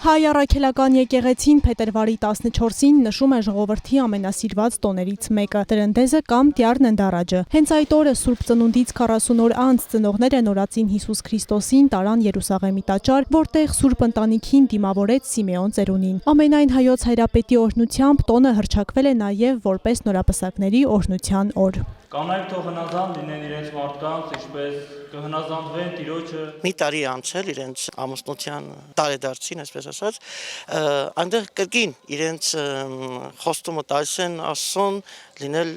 Հայ առաքելական եկեղեցին փետրվարի 14-ին նշում է ժողովրդի ամենասիրված տոներից մեկը՝ Տրնդեզը կամ Տյառն ընդառաջը։ Հենց այդ օրը Սուրբ Ծնունդից 40 օր անց ծնողները նորածին Հիսուս Քրիստոսին տարան Երուսաղեմի տաճար, որտեղ Սուրբ ընտանիքին դիմավորեց Սիմեոն ծերունին։ Ամենայն հայոց հայրապետի օրհնությամբ տոնը հռչակվել է նաև որպես նորապսակների օրհնության օր։ Կանայք թող հնազանդ լինեն իրենց մարդկանց, ինչպես կհնազանդվեն Տիրոջը։ Մի տարի անցել իրենց ամուսնության տարեդարձին, այսպես ասած, այնտեղ կրկին իրենց խոստումը տալիս են Աստծուն լինել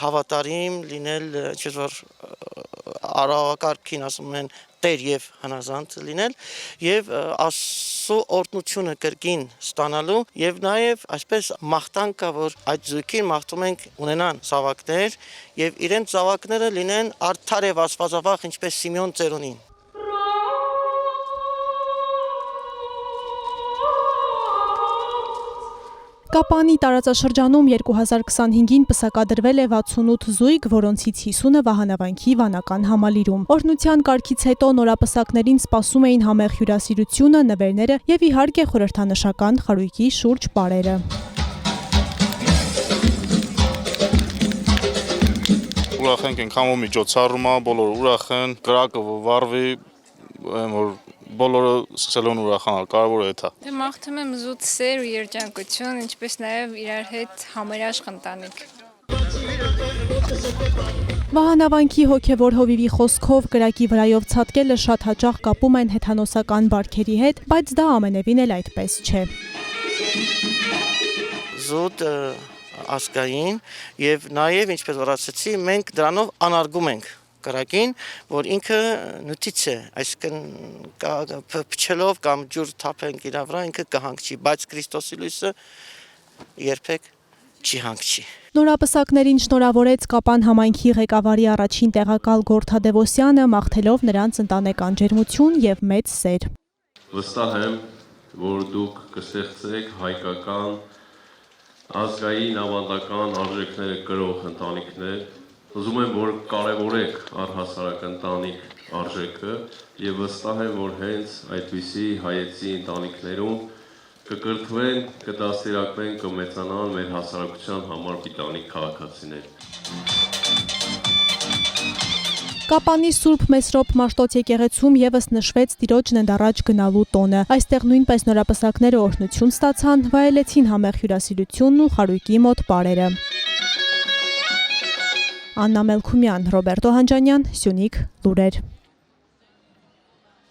հավատարիմ, լինել ինչպես որ արարողակարգին ասում են Տեր եւ հնազանդ լինել եւ Աստծո օրհնությունը կրկին ստանալու եւ նաեւ այսպես մաղթանքը, որ այդ զույգին մաղթում ենք ունենան զավակներ եւ իրենց զավակները լինեն արդար եւ աստվածավախ, ինչպես Սիմեոն ծերունին։ Կապանի տարածաշրջանում 2025-ին պսակադրվել է 68 զույգ, որոնցից 50-ը վահանավանքի վանական համալիրում։ Օրհնության կարգից հետո նորապսակներին սպասում էին համեղ հյուրասիրությունը, նվերները եւ իհարկե խորհրդանշական խարույկի շուրջ պարերը։ Ուրախ ենք այնքան որ միջոցառումը, բոլորը ուրախ են, կրակը վառվի, որ բոլորը սկսել են ուրախանալ, կարևորը դա է։ Մաղթում եմ զուտ սեր ու երջանկություն, ինչպես նաև իրար հետ համերաշխ ընտանիք։ Վահանավանքի հոգևոր հովիվի խոսքով կրակի վրայով ցատկելը շատ հաճախ կապում են հեթանոսական բարքերի հետ, բայց դա ամենևին էլ այդպես չէ։ Զուտ ազգային եւ նաեւ ինչպես որ ասացի, մենք դրանով անարգում ենք կրակին, որ ինքը նյութից է, այսինքն փչելով կամ ջուր թափենք իր վրա ինքը կհանգչի, բայց Քրիստոսի լույսը երբեք չի հանգչի։ Նորապսակներին շնորհավորեց Կապան համայնքի ղեկավարի առաջին տեղակալ Գորթ Հադևոսյանը, մաղթելով նրանց ընտանեկան ջերմություն եւ մեծ սեր։ Վստահ եմ, որ դուք կստեղծեք հայկական ազգային ավանդական արժեքները կրող ընտանիքներ։ Ուզում եմ, որ կարևորեք առհասարակ ընտանիք արժեքը եւ վստահ եմ, որ հենց այդպիսի հայեցի ընտանիքներում կկրթվեն, կդաստիարակվեն, կմեծանան մեր հասարակության համար պիտանի քաղաքացիներ։ Կապանի Սուրբ Մեսրոպ Մաշտոց եկեղեցում եւս նշվեց Տիրոջն ընդառաջ գնալու տոնը։ Այստեղ նույնպես նորապսակները օրհնություն ստացան, վայելեցին համեղ հյուրասիրությունն ու խարույկի մոտ պարերը։ Աննա Մելքումյան, Ռոբերտո Հանջանյան, Սյունիք լուրեր։